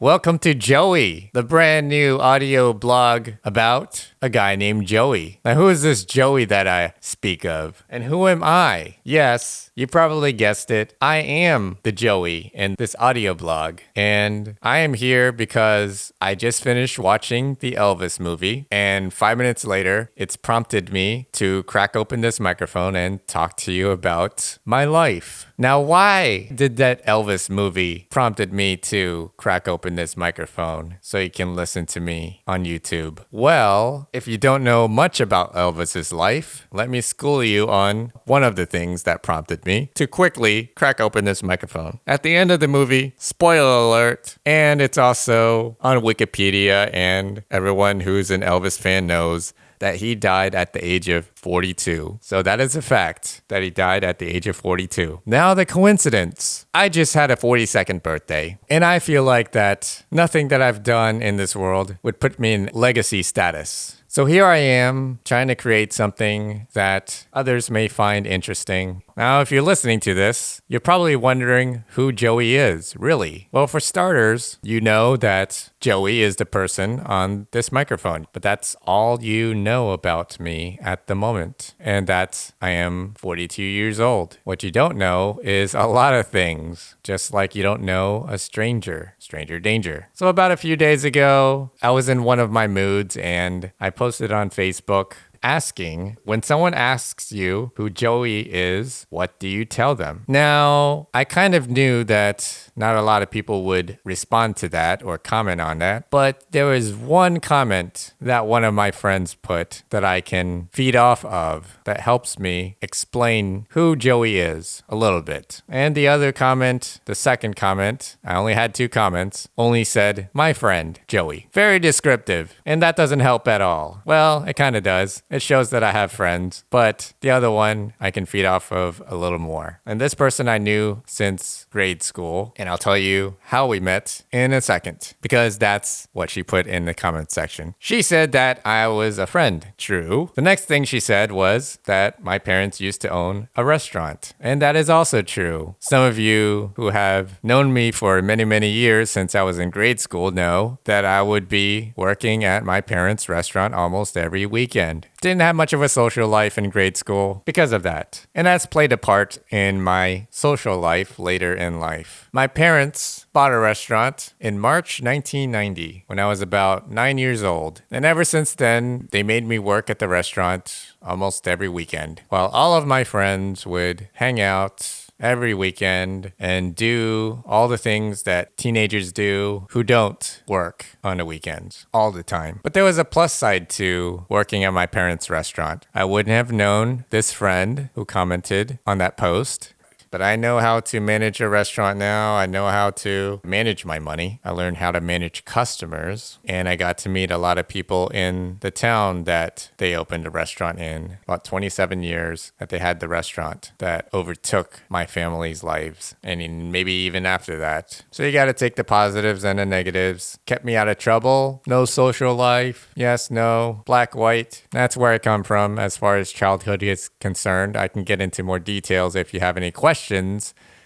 Welcome to Joey, the brand new audio blog about a guy named Joey. Now, who is this Joey that I speak of? And who am I? Yes, you probably guessed it. I am the Joey in this audio blog. And I am here because I just finished watching the Elvis movie. And 5 minutes later, it's prompted me to crack open this microphone and talk to you about my life. Now, why did that Elvis movie prompted me to crack open this microphone so you can listen to me on YouTube? Well, if you don't know much about Elvis's life, let me school you on one of the things that prompted me to quickly crack open this microphone. At the end of the movie, spoiler alert, and it's also on Wikipedia, and everyone who's an Elvis fan knows that he died at the age of 42. So that is a fact, that he died at the age of 42. Now the coincidence. I just had a 42nd birthday, and I feel like that nothing that I've done in this world would put me in legacy status. So here I am trying to create something that others may find interesting. Now, if you're listening to this, you're probably wondering who Joey is, really. Well, for starters, you know that Joey is the person on this microphone, but that's all you know about me at the moment, and that I am 42 years old. What you don't know is a lot of things, just like you don't know a stranger danger. So about a few days ago, I was in one of my moods, and I posted on Facebook asking, when someone asks you who Joey is, what do you tell them? Now, I kind of knew that not a lot of people would respond to that or comment on that, but there was one comment that one of my friends put that I can feed off of that helps me explain who Joey is a little bit. And the other comment, the second comment, I only had 2 comments, only said, my friend, Joey. Very descriptive, and that doesn't help at all. Well, it kind of does. It shows that I have friends, but the other one I can feed off of a little more. And this person I knew since grade school, and I'll tell you how we met in a second, because that's what she put in the comment section. She said that I was a friend. True. The next thing she said was that my parents used to own a restaurant, and that is also true. Some of you who have known me for many, many years since I was in grade school know that I would be working at my parents' restaurant almost every weekend. Didn't have much of a social life in grade school because of that. And that's played a part in my social life later in life. My parents bought a restaurant in March 1990 when I was about 9 years old. And ever since then, they made me work at the restaurant almost every weekend, while all of my friends would hang out every weekend and do all the things that teenagers do who don't work on the weekends all the time. But there was a plus side to working at my parents' restaurant. I wouldn't have known this friend who commented on that post. But I know how to manage a restaurant now. I know how to manage my money. I learned how to manage customers. And I got to meet a lot of people in the town that they opened a restaurant in. About 27 years that they had the restaurant that overtook my family's lives. And maybe even after that. So you got to take the positives and the negatives. Kept me out of trouble. No social life. Yes, no. Black, white. That's where I come from as far as childhood is concerned. I can get into more details if you have any questions. You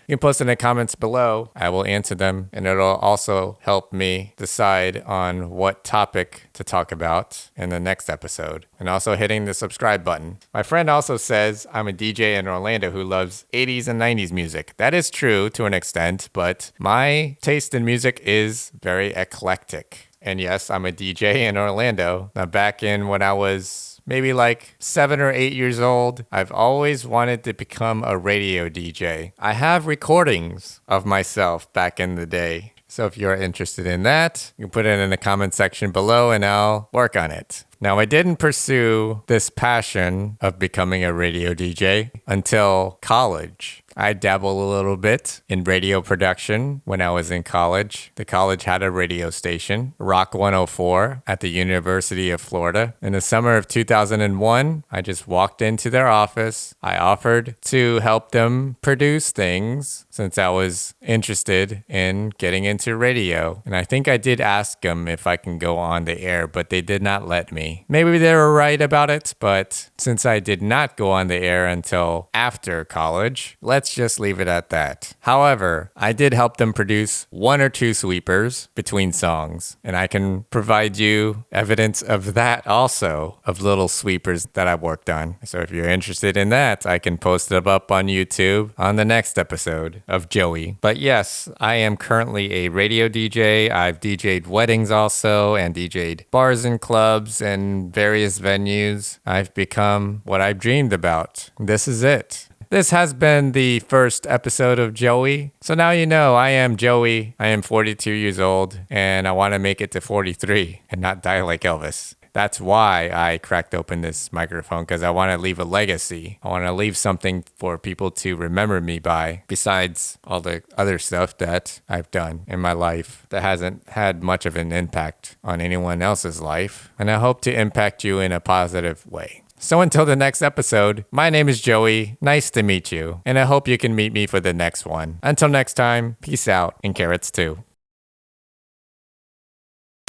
can post in the comments below. I will answer them, and it'll also help me decide on what topic to talk about in the next episode. And also hitting the subscribe button. My friend also says I'm a DJ in Orlando who loves 80s and 90s music. That is true to an extent, but my taste in music is very eclectic. And yes, I'm a DJ in Orlando. Now, back in when I was maybe like 7 or 8 years old, I've always wanted to become a radio DJ. I have recordings of myself back in the day. So if you're interested in that, you can put it in the comment section below and I'll work on it. Now, I didn't pursue this passion of becoming a radio DJ until college. I dabbled a little bit in radio production when I was in college. The college had a radio station, Rock 104, at the University of Florida. In the summer of 2001, I just walked into their office. I offered to help them produce things since I was interested in getting into radio. And I think I did ask them if I can go on the air, but they did not let me. Maybe they were right about it, but since I did not go on the air until after college, let's just leave it at that. However, I did help them produce 1 or 2 sweepers between songs, and I can provide you evidence of that also, of little sweepers that I've worked on. So if you're interested in that, I can post it up on YouTube on the next episode of Joey. But yes, I am currently a radio DJ. I've DJ'd weddings also and DJ'd bars and clubs and various venues. I've become what I've dreamed about. This is it. This has been the first episode of Joey. So now you know I am Joey. I am 42 years old and I want to make it to 43 and not die like Elvis. That's why I cracked open this microphone, because I want to leave a legacy. I want to leave something for people to remember me by, besides all the other stuff that I've done in my life that hasn't had much of an impact on anyone else's life. And I hope to impact you in a positive way. So until the next episode, my name is Joey. Nice to meet you. And I hope you can meet me for the next one. Until next time, peace out and carrots too.